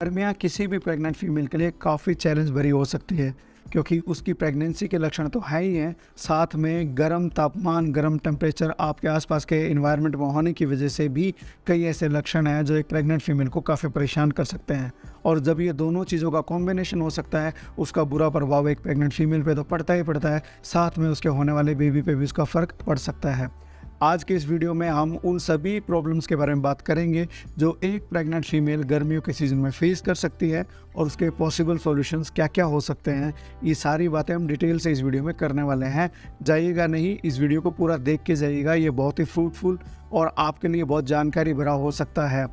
गर्मियाँ किसी भी प्रेग्नेंट फीमेल के लिए काफ़ी चैलेंज भरी हो सकती है, क्योंकि उसकी प्रेगनेंसी के लक्षण तो है ही हैं, साथ में गर्म तापमान, गर्म टेम्परेचर आपके आसपास के एनवायरनमेंट में होने की वजह से भी कई ऐसे लक्षण हैं जो एक प्रेग्नेंट फीमेल को काफ़ी परेशान कर सकते हैं। और जब ये दोनों चीज़ों का कॉम्बिनेशन हो सकता है, उसका बुरा प्रभाव एक प्रेग्नेंट फीमेल पे तो पड़ता ही पड़ता है, साथ में उसके होने वाले बेबी पे भी उसका फ़र्क पड़ सकता है। आज के इस वीडियो में हम उन सभी प्रॉब्लम्स के बारे में बात करेंगे जो एक प्रेग्नेंट फीमेल गर्मियों के सीज़न में फेस कर सकती है और उसके पॉसिबल सॉल्यूशंस क्या क्या हो सकते हैं। ये सारी बातें हम डिटेल से इस वीडियो में करने वाले हैं। जाइएगा नहीं, इस वीडियो को पूरा देख के जाइएगा। ये बहुत ही फ्रूटफुल और आपके लिए बहुत जानकारी भरा हो सकता है।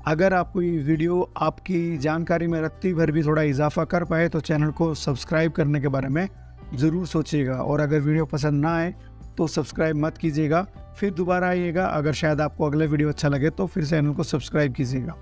अगर आपको ये वीडियो आपकी जानकारी में रत्ती भर भी थोड़ा इजाफा कर पाए तो चैनल को सब्सक्राइब करने के बारे में ज़रूर सोचिएगा। और अगर वीडियो पसंद ना आए तो सब्सक्राइब मत कीजिएगा, फिर दोबारा आइएगा। अगर शायद आपको अगला वीडियो अच्छा लगे तो फिर चैनल को सब्सक्राइब कीजिएगा।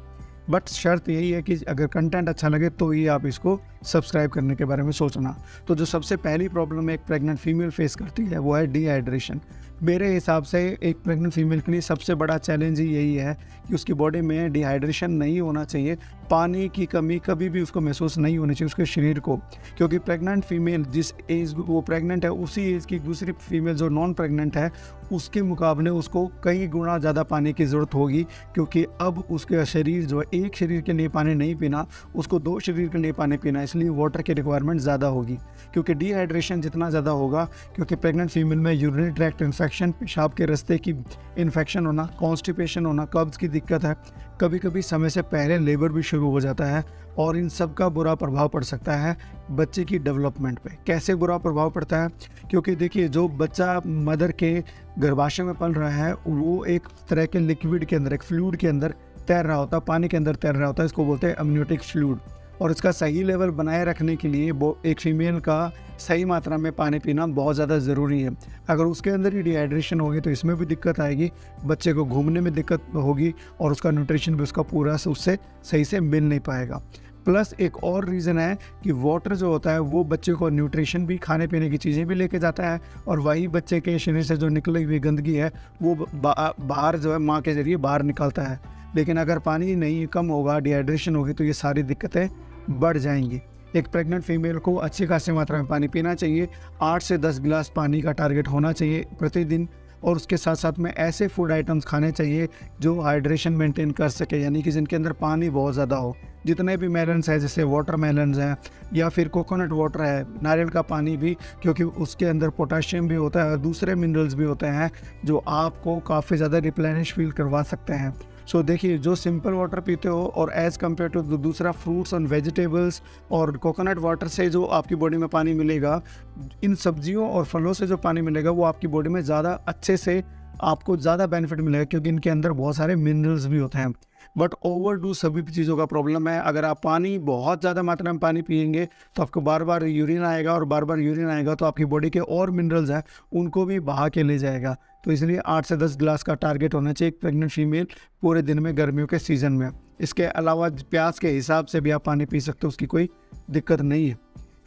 बट शर्त यही है कि अगर कंटेंट अच्छा लगे तो ही आप इसको सब्सक्राइब करने के बारे में सोचना। तो जो सबसे पहली प्रॉब्लम एक प्रेग्नेंट फीमेल फेस करती है वो है डिहाइड्रेशन। मेरे हिसाब से एक प्रेग्नेंट फीमेल के लिए सबसे बड़ा चैलेंज ही यही है कि उसकी बॉडी में डिहाइड्रेशन नहीं होना चाहिए। पानी की कमी कभी भी उसको महसूस नहीं होनी चाहिए उसके शरीर को, क्योंकि प्रेग्नेंट फीमेल जिस एज वो प्रेग्नेंट है उसी एज की दूसरी फीमेल जो नॉन प्रेग्नेंट है उसके मुकाबले उसको कई गुना ज़्यादा पानी की ज़रूरत होगी, क्योंकि अब उसके शरीर जो है एक शरीर के लिए पानी नहीं पीना, उसको दो शरीर के लिए पानी पीना, इसलिए वाटर की रिक्वायरमेंट ज़्यादा होगी। क्योंकि डिहाइड्रेशन जितना ज़्यादा होगा, क्योंकि प्रेग्नेंट फीमेल में यूरिनरी ट्रैक्ट इन्फेक्शन, पेशाब के रास्ते की इन्फेक्शन होना, कॉन्स्टिपेशन होना, कब्ज़ की दिक्कत है, कभी कभी समय से पहले लेबर भी शुरू हो जाता है और इन सब का बुरा प्रभाव पड़ सकता है बच्चे की डेवलपमेंट पे। कैसे बुरा प्रभाव पड़ता है? क्योंकि देखिए, जो बच्चा मदर के गर्भाशय में पल रहा है वो एक तरह के लिक्विड के अंदर, एक फ्लूइड के अंदर तैर रहा होता है, पानी के अंदर तैर रहा होता है। इसको बोलते हैं अमनियोटिक फ्लूइड। और इसका सही लेवल बनाए रखने के लिए वो एक फीमेल का सही मात्रा में पानी पीना बहुत ज़्यादा ज़रूरी है। अगर उसके अंदर ही डिहाइड्रेशन होगी तो इसमें भी दिक्कत आएगी, बच्चे को घूमने में दिक्कत होगी और उसका न्यूट्रिशन भी उसका पूरा से उससे सही से मिल नहीं पाएगा। प्लस एक और रीज़न है कि वाटर जो होता है वो बच्चे को न्यूट्रिशन भी, खाने पीने की चीज़ें भी लेके जाता है, और वही बच्चे के शरीर से जो निकली हुई गंदगी है वो बाहर जो है माँ के ज़रिए बाहर निकलता है। लेकिन अगर पानी नहीं कम होगा, डिहाइड्रेशन होगी, तो ये सारी दिक्कतें बढ़ जाएंगी। एक प्रेग्नेंट फीमेल को अच्छी खासी मात्रा में पानी पीना चाहिए। 8 से 10 गिलास पानी का टारगेट होना चाहिए प्रतिदिन। और उसके साथ साथ में ऐसे फूड आइटम्स खाने चाहिए जो हाइड्रेशन मेंटेन कर सके, यानी कि जिनके अंदर पानी बहुत ज़्यादा हो। जितने भी मेलन्स हैं, जैसे वाटर मेलन्स हैं या फिर कोकोनट वाटर है, नारियल का पानी भी, क्योंकि उसके अंदर पोटाशियम भी होता है और दूसरे मिनरल्स भी होते हैं जो आपको काफ़ी ज़्यादा रिप्लेनिश फील करवा सकते हैं। सो देखिए, जो सिंपल वाटर पीते हो और एज़ कम्पेयर टू दूसरा फ्रूट्स और वेजिटेबल्स और कोकोनट वाटर से जो आपकी बॉडी में पानी मिलेगा, इन सब्जियों और फलों से जो पानी मिलेगा वो आपकी बॉडी में ज़्यादा अच्छे से आपको ज़्यादा बेनिफिट मिलेगा, क्योंकि इनके अंदर बहुत सारे मिनरल्स भी होते हैं। बट ओवरडू सभी चीज़ों का प्रॉब्लम है। अगर आप पानी बहुत ज़्यादा मात्रा में पानी पिएंगे तो आपको बार बार यूरिन आएगा, और बार बार यूरिन आएगा तो आपकी बॉडी के और मिनरल्स हैं उनको भी बहा के ले जाएगा। तो इसलिए 8 से 10 गिलास का टारगेट होना चाहिए एक प्रेग्नेंट फीमेल पूरे दिन में गर्मियों के सीज़न में। इसके अलावा प्यास के हिसाब से भी आप पानी पी सकते हो, उसकी कोई दिक्कत नहीं है।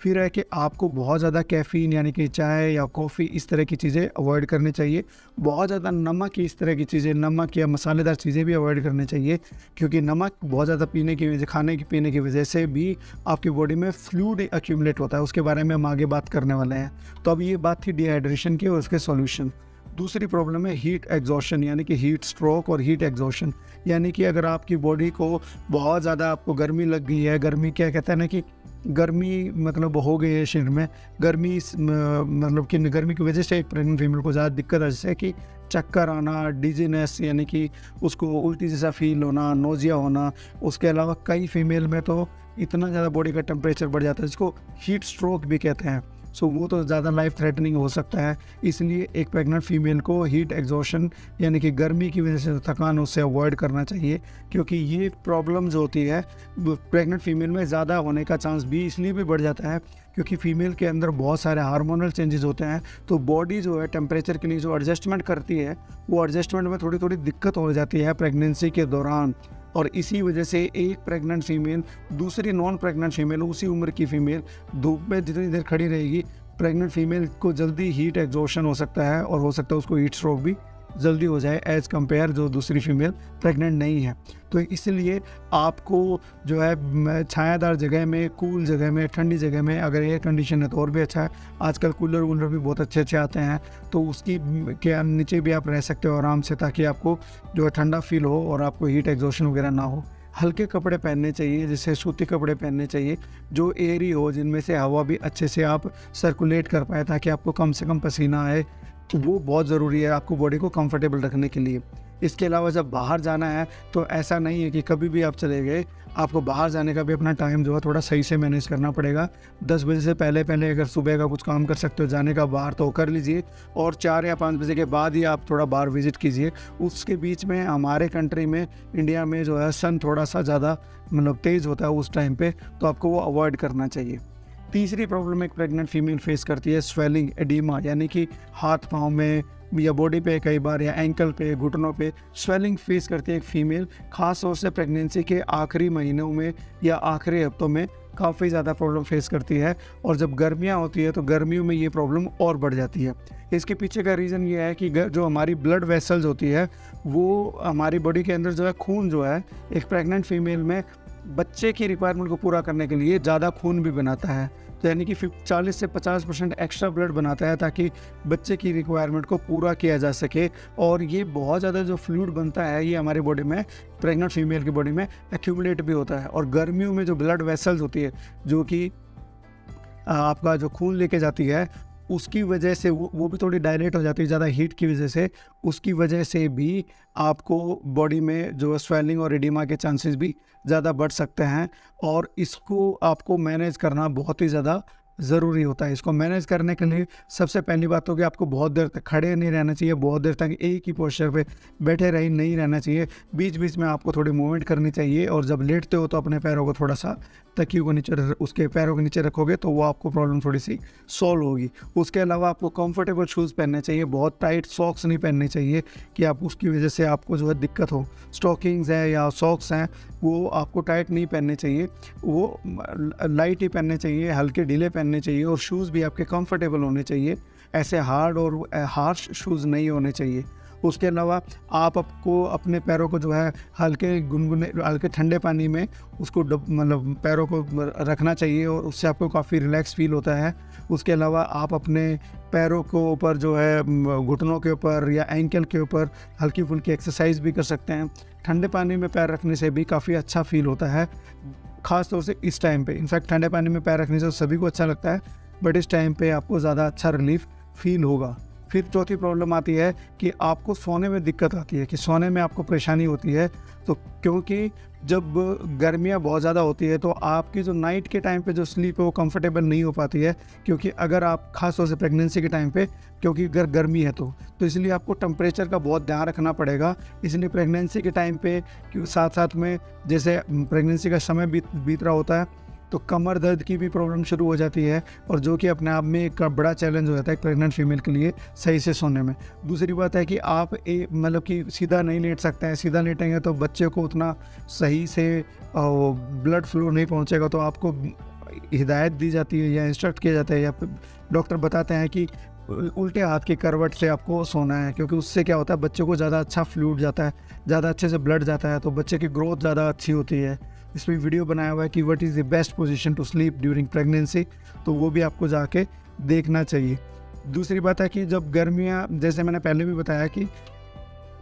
फिर है कि आपको बहुत ज़्यादा कैफ़ीन यानी कि चाय या कॉफ़ी इस तरह की चीज़ें अवॉइड करनी चाहिए। बहुत ज़्यादा नमक की इस तरह की चीज़ें, नमक या मसालेदार चीज़ें भी अवॉइड करनी चाहिए, क्योंकि नमक बहुत ज़्यादा पीने की वजह, खाने की पीने की वजह से भी आपकी बॉडी में फ्लूइड एक्यूमुलेट होता है। उसके बारे में हम आगे बात करने वाले हैं। तो अब ये बात थी डिहाइड्रेशन की और उसके सॉल्यूशन। दूसरी प्रॉब्लम है हीट एग्जॉशन, यानी कि हीट स्ट्रोक और हीट एग्जॉशन। यानी कि अगर आपकी बॉडी को बहुत ज़्यादा आपको गर्मी लग गई है, गर्मी क्या कहते हैं ना कि गर्मी मतलब हो गई है शरीर में, गर्मी मतलब कि गर्मी की वजह से एक प्रेग्नेंट फीमेल को ज़्यादा दिक्कत है, जैसे कि चक्कर आना, डिजीनेस यानी कि उसको उल्टी जैसा फील होना, नोजिया होना। उसके अलावा कई फीमेल में तो इतना ज़्यादा बॉडी का टेम्परेचर बढ़ जाता है जिसको हीट स्ट्रोक भी कहते हैं। सो वो तो ज़्यादा लाइफ थ्रेटनिंग हो सकता है। इसलिए एक प्रेग्नेंट फीमेल को हीट एग्जॉशन यानी कि गर्मी की वजह से थकान उससे अवॉइड करना चाहिए, क्योंकि ये प्रॉब्लम जो होती है प्रेग्नेंट फीमेल में ज़्यादा होने का चांस भी इसलिए भी बढ़ जाता है क्योंकि फीमेल के अंदर बहुत सारे हार्मोनल चेंजेस होते हैं। तो बॉडी जो है टेम्परेचर के लिए जो एडजस्टमेंट करती है वो एडजस्टमेंट में थोड़ी थोड़ी दिक्कत हो जाती है प्रेगनेंसी के दौरान। और इसी वजह से एक प्रेग्नेंट फीमेल दूसरी नॉन प्रेग्नेंट फीमेल, उसी उम्र की फीमेल धूप में जितनी देर खड़ी रहेगी, प्रेग्नेंट फीमेल को जल्दी हीट एग्जॉशन हो सकता है और हो सकता है उसको हीट स्ट्रोक भी जल्दी हो जाए एज़ कम्पेयर जो दूसरी फीमेल प्रेग्नेंट नहीं है। तो इसलिए आपको जो है छायादार जगह में, कूल जगह में, ठंडी जगह में, अगर एयर कंडीशन है तो और भी अच्छा है। आजकल कूलर वूलर भी बहुत अच्छे आते हैं, तो उसकी के नीचे भी आप रह सकते हो आराम से, ताकि आपको जो है ठंडा फील हो और आपको हीट एग्जॉशन वगैरह ना हो। हल्के कपड़े पहनने चाहिए, जैसे सूती कपड़े पहनने चाहिए जो एयरी हो, जिनमें से हवा भी अच्छे से आप सर्कुलेट कर पाए, ताकि आपको कम से कम पसीना आए। तो वो बहुत ज़रूरी है आपको बॉडी को कंफर्टेबल रखने के लिए। इसके अलावा जब बाहर जाना है तो ऐसा नहीं है कि कभी भी आप चले गए, आपको बाहर जाने का भी अपना टाइम जो है थोड़ा सही से मैनेज करना पड़ेगा। 10 बजे से पहले अगर सुबह का कुछ काम कर सकते हो जाने का बाहर, तो कर लीजिए, और 4 या 5 बजे के बाद ही आप थोड़ा बाहर विजिट कीजिए। उसके बीच में हमारे कंट्री में, इंडिया में जो है सन थोड़ा सा ज़्यादा तेज़ होता है उस टाइम पे, तो आपको वो अवॉइड करना चाहिए। तीसरी प्रॉब्लम एक प्रेग्नेंट फीमेल फेस करती है स्वेलिंग, एडिमा, यानी कि हाथ पाँव में या बॉडी पे कई बार, या एंकल पे, घुटनों पे स्वेलिंग फेस करती है एक फ़ीमेल। ख़ास तौर से प्रेगनेंसी के आखिरी महीनों में या आखिरी हफ्तों में काफ़ी ज़्यादा प्रॉब्लम फेस करती है, और जब गर्मियाँ होती है तो गर्मियों में ये प्रॉब्लम और बढ़ जाती है। इसके पीछे का रीज़न ये है कि जो हमारी ब्लड वेसल्स होती है, वो हमारी बॉडी के अंदर जो है खून जो है एक प्रेग्नेंट फीमेल में बच्चे की रिक्वायरमेंट को पूरा करने के लिए ज़्यादा खून भी बनाता है। तो यानी कि 40 से 50% एक्स्ट्रा ब्लड बनाता है, ताकि बच्चे की रिक्वायरमेंट को पूरा किया जा सके। और ये बहुत ज़्यादा जो फ्लूइड बनता है, ये हमारी बॉडी में, प्रेग्नेंट फीमेल की बॉडी में एक्यूमुलेट भी होता है। और गर्मियों में जो ब्लड वेसल्स होती है, जो कि आपका जो खून लेके जाती है, उसकी वजह से वो भी थोड़ी डायलेट हो जाती है ज़्यादा हीट की वजह से। उसकी वजह से भी आपको बॉडी में जो स्वेलिंग और एडिमा के चांसेस भी ज़्यादा बढ़ सकते हैं, और इसको आपको मैनेज करना बहुत ही ज़्यादा ज़रूरी होता है। इसको मैनेज करने के लिए सबसे पहली बात तो कि आपको बहुत देर तक खड़े नहीं रहना चाहिए, बहुत देर तक एक ही पोस्चर पे बैठे रही नहीं रहना चाहिए। बीच बीच में आपको थोड़ी मूवमेंट करनी चाहिए, और जब लेटते हो तो अपने पैरों को थोड़ा सा तकिए को नीचे, उसके पैरों के नीचे रखोगे तो वो आपको प्रॉब्लम थोड़ी सी सॉल्व होगी। उसके अलावा आपको कंफर्टेबल शूज़ पहनने चाहिए, बहुत टाइट सॉक्स नहीं पहनने चाहिए कि आप उसकी वजह से आपको जो है दिक्कत हो। स्टॉकिंग्स हैं या सॉक्स हैं, वो आपको टाइट नहीं पहनने चाहिए, वो लाइट ही पहनने चाहिए, हल्के ढीले पहनने चाहिए, और शूज़ भी आपके कंफर्टेबल होने चाहिए, ऐसे हार्ड और हार्श शूज़ नहीं होने चाहिए। उसके अलावा आपको अपने पैरों को जो है हल्के गुनगुने, हल्के ठंडे पानी में उसको पैरों को रखना चाहिए, और उससे आपको काफ़ी रिलैक्स फील होता है। उसके अलावा आप अपने पैरों को ऊपर जो है घुटनों के ऊपर या एंकल के ऊपर हल्की फुल्की एक्सरसाइज भी कर सकते हैं। ठंडे पानी में पैर रखने से भी काफ़ी अच्छा फील होता है, ख़ास तौर से इस टाइम पे। इनफैक्ट ठंडे पानी में पैर रखने से सभी को अच्छा लगता है, बट इस टाइम पे आपको ज़्यादा अच्छा रिलीफ फील होगा। फिर चौथी प्रॉब्लम आती है कि आपको सोने में दिक्कत आती है, कि सोने में आपको परेशानी होती है। तो क्योंकि जब गर्मियाँ बहुत ज़्यादा होती है तो आपकी जो नाइट के टाइम पे जो स्लीप है वो कंफर्टेबल नहीं हो पाती है, क्योंकि अगर आप खास तौर से प्रेगनेंसी के टाइम पे, क्योंकि अगर गर्मी है तो इसलिए आपको टेम्परेचर का बहुत ध्यान रखना पड़ेगा। इसलिए प्रेगनेंसी के टाइम पे साथ साथ में जैसे प्रेगनेंसी का समय बीत रहा होता है, तो कमर दर्द की भी प्रॉब्लम शुरू हो जाती है, और जो कि अपने आप में एक बड़ा चैलेंज हो जाता है एक प्रेग्नेंट फीमेल के लिए सही से सोने में। दूसरी बात है कि आप कि सीधा नहीं लेट सकते हैं, सीधा लेटेंगे तो बच्चे को उतना सही से ब्लड फ्लो नहीं पहुंचेगा। तो आपको हिदायत दी जाती है या इंस्ट्रक्ट किया जाता है, या डॉक्टर बताते हैं कि उल्टे हाथ की करवट से आपको सोना है, क्योंकि उससे क्या होता है, बच्चे को ज़्यादा अच्छा फ्लूइड जाता है, ज़्यादा अच्छे से ब्लड जाता है, तो बच्चे की ग्रोथ ज़्यादा अच्छी होती है। इसमें वीडियो बनाया हुआ है कि what is the best position to sleep during pregnancy, तो वो भी आपको जाके देखना चाहिए। दूसरी बात है कि जब गर्मियाँ, जैसे मैंने पहले भी बताया कि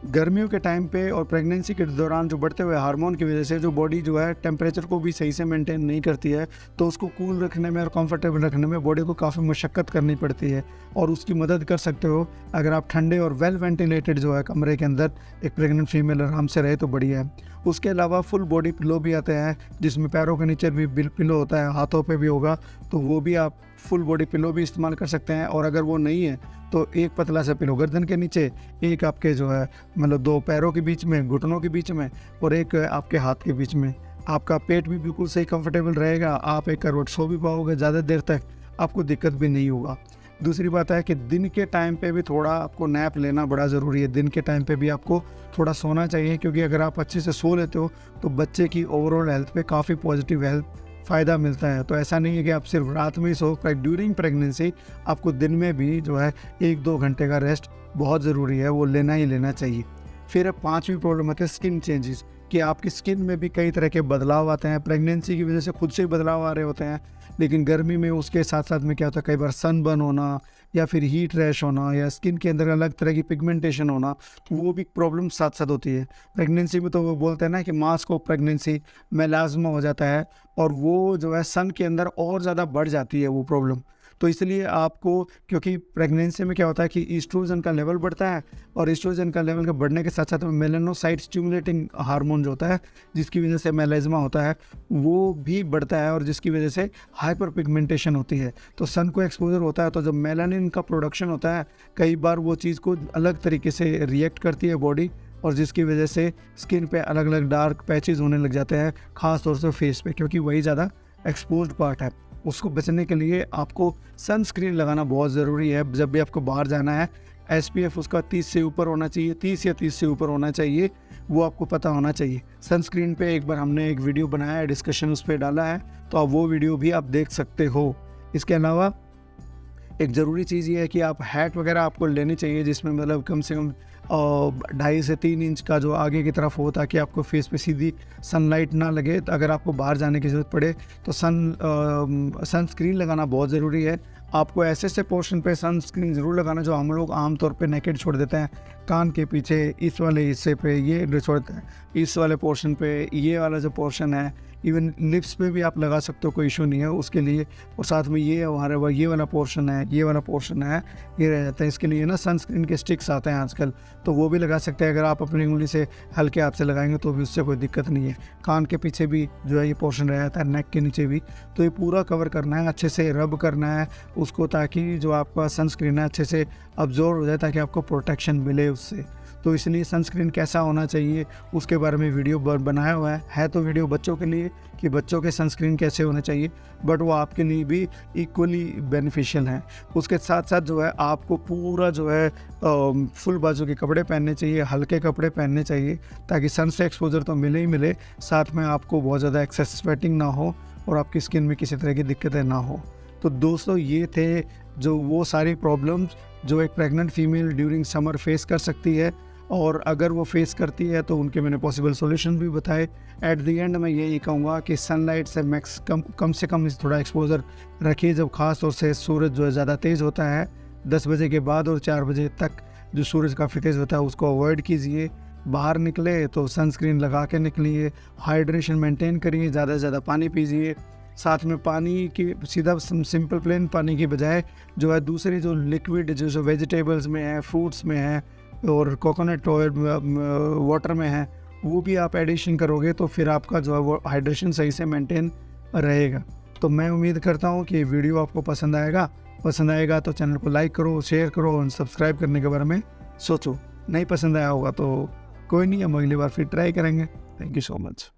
गर्मियों के टाइम पे और प्रेगनेंसी के दौरान जो बढ़ते हुए हार्मोन की वजह से जो बॉडी जो है टेम्परेचर को भी सही से मेंटेन नहीं करती है, तो उसको कूल रखने में और कंफर्टेबल रखने में बॉडी को काफ़ी मशक्क़त करनी पड़ती है, और उसकी मदद कर सकते हो अगर आप ठंडे और वेल वेंटिलेटेड जो है कमरे के अंदर एक प्रेग्नेंट फीमेल आराम से रहे तो बढ़िया है। उसके अलावा फुल बॉडी पिलो भी आते हैं, जिसमें पैरों के नीचे भी पिलो होता है, हाथों पे भी होगा, तो वो भी आप फुल बॉडी पिलो भी इस्तेमाल कर सकते हैं। और अगर वो नहीं है तो एक पतला सा पिलो गर्दन के नीचे, एक आपके जो है 2 पैरों के बीच में, घुटनों के बीच में, और एक आपके हाथ के बीच में। आपका पेट भी बिल्कुल सही कंफर्टेबल रहेगा, आप एक करवट सो भी पाओगे ज़्यादा देर तक, आपको दिक्कत भी नहीं होगा। दूसरी बात है कि दिन के टाइम पे भी थोड़ा आपको नैप लेना बड़ा ज़रूरी है। दिन के टाइम पे भी आपको थोड़ा सोना चाहिए, क्योंकि अगर आप अच्छे से सो लेते हो तो बच्चे की ओवरऑल हेल्थ पे काफ़ी पॉजिटिव हेल्थ फ़ायदा मिलता है। तो ऐसा नहीं है कि आप सिर्फ रात में ही सो, ड्यूरिंग प्रेगनेंसी आपको दिन में भी जो है 1-2 घंटे का रेस्ट बहुत ज़रूरी है, वो लेना ही लेना चाहिए। फिर 5वीं प्रॉब्लम आती है स्किन चेंजेस, कि आपकी स्किन में भी कई तरह के बदलाव आते हैं। प्रेगनेंसी की वजह से खुद से ही बदलाव आ रहे होते हैं, लेकिन गर्मी में उसके साथ साथ में क्या होता है, कई बार सनबर्न होना या फिर हीट रैश होना या स्किन के अंदर अलग तरह की पिगमेंटेशन होना, वो भी प्रॉब्लम साथ साथ होती है। प्रेगनेंसी में तो वो बोलते हैं ना कि मास्क ऑफ प्रेगनेंसी मेलाज्मा हो जाता है, और वो जो है सन के अंदर और ज़्यादा बढ़ जाती है वो प्रॉब्लम। तो इसलिए आपको, क्योंकि प्रेगनेंसी में क्या होता है कि ईस्ट्रोजन का लेवल बढ़ता है, और ईस्ट्रोजन का लेवल के बढ़ने के साथ साथ में मेलानोसाइट स्टिमुलेटिंग हार्मोन जो होता है, जिसकी वजह से मेलाज्मा होता है, वो भी बढ़ता है, और जिसकी वजह से हाइपर पिगमेंटेशन होती है। तो सन को एक्सपोजर होता है तो जब मेलानिन का प्रोडक्शन होता है, कई बार वो चीज़ को अलग तरीके से रिएक्ट करती है बॉडी, और जिसकी वजह से स्किन पे अलग अलग डार्क पैचेस होने लग जाते हैं, ख़ास तौर से फेस पे, क्योंकि वही ज़्यादा एक्सपोज्ड पार्ट है। उसको बचने के लिए आपको सनस्क्रीन लगाना बहुत ज़रूरी है। जब भी आपको बाहर जाना है, SPF उसका 30 से ऊपर होना चाहिए, 30 या 30 से ऊपर होना चाहिए, वो आपको पता होना चाहिए। सनस्क्रीन पे एक बार हमने एक वीडियो बनाया है, डिस्कशन उस पर डाला है, तो आप वो वीडियो भी आप देख सकते हो। इसके अलावा एक ज़रूरी चीज़ ये है कि आप हैट वगैरह आपको लेनी चाहिए, जिसमें मतलब कम से कम 2.5 से 3 इंच का जो आगे की तरफ हो, ताकि आपको फेस पे सीधी सनलाइट ना लगे। तो अगर आपको बाहर जाने की ज़रूरत पड़े तो सनस्क्रीन लगाना बहुत ज़रूरी है। आपको ऐसे ऐसे पोर्शन पे सनस्क्रीन ज़रूर लगाना जो हम लोग आमतौर पे नेकेड छोड़ देते हैं। कान के पीछे इस वाले हिस्से पे ये छोड़ते हैं, इस वाले पोर्शन पे ये वाला जो पोर्शन है, इवन लिप्स पे भी आप लगा सकते हो, कोई इशू नहीं है उसके लिए। और साथ में ये हमारे ये वाला पोर्शन है, ये वाला पोर्शन है, ये रह जाता है। इसके लिए ना सनस्क्रीन के स्टिक्स आते हैं आजकल, तो वो भी लगा सकते हैं। अगर आप अपनी उंगली से हल्के हाथ से लगाएंगे तो भी उससे कोई दिक्कत नहीं है। कान के पीछे भी जो है ये पोर्शन रह जाता है, नेक के नीचे भी, तो ये पूरा कवर करना है, अच्छे से रब करना है उसको, ताकि जो आपका सनस्क्रीन है अच्छे से अब्जॉर्ब हो जाए, ताकि आपको प्रोटेक्शन मिले उससे। तो इसलिए सनस्क्रीन कैसा होना चाहिए उसके बारे में वीडियो बनाया हुआ है तो वीडियो बच्चों के लिए कि बच्चों के सनस्क्रीन कैसे होने चाहिए, बट वो आपके लिए भी इक्वली बेनिफिशियल हैं। उसके साथ साथ जो है आपको पूरा जो है फुल बाजू के कपड़े पहनने चाहिए, हल्के कपड़े पहनने चाहिए, ताकि सन से एक्सपोजर तो मिले ही मिले, साथ में आपको बहुत ज़्यादा एक्सेस स्वेटिंग ना हो और आपकी स्किन में किसी तरह की दिक्कतें ना हो। तो दोस्तों, ये थे जो वो सारी प्रॉब्लम्स जो एक pregnant female during summer face कर सकती है, और अगर वो फेस करती है तो उनके मैंने पॉसिबल सॉल्यूशन भी बताए। एट द एंड मैं यही कहूँगा कि सनलाइट से कम से कम थोड़ा एक्सपोजर रखिए, जब ख़ास तौर से सूरज जो है ज़्यादा तेज़ होता है 10 बजे के बाद और 4 बजे तक जो सूरज काफ़ी तेज़ होता है उसको अवॉइड कीजिए। बाहर निकले तो सनस्क्रीन लगा के निकलिए, हाइड्रेशन मेंटेन करिए, ज़्यादा से ज़्यादा पानी पीजिए। साथ में पानी की सीधा सिंपल प्लेन पानी की बजाय जो है दूसरी जो लिक्विड जो वेजिटेबल्स में है, फ्रूट्स में है और कोकोनट ऑयल वाटर में है, वो भी आप एडिशन करोगे तो फिर आपका जो है वो हाइड्रेशन सही से मेंटेन रहेगा। तो मैं उम्मीद करता हूँ कि वीडियो आपको पसंद आएगा तो चैनल को लाइक करो, शेयर करो और सब्सक्राइब करने के बारे में सोचो। नहीं पसंद आया होगा तो कोई नहीं, हम अगली बार फिर ट्राई करेंगे। Thank you so much.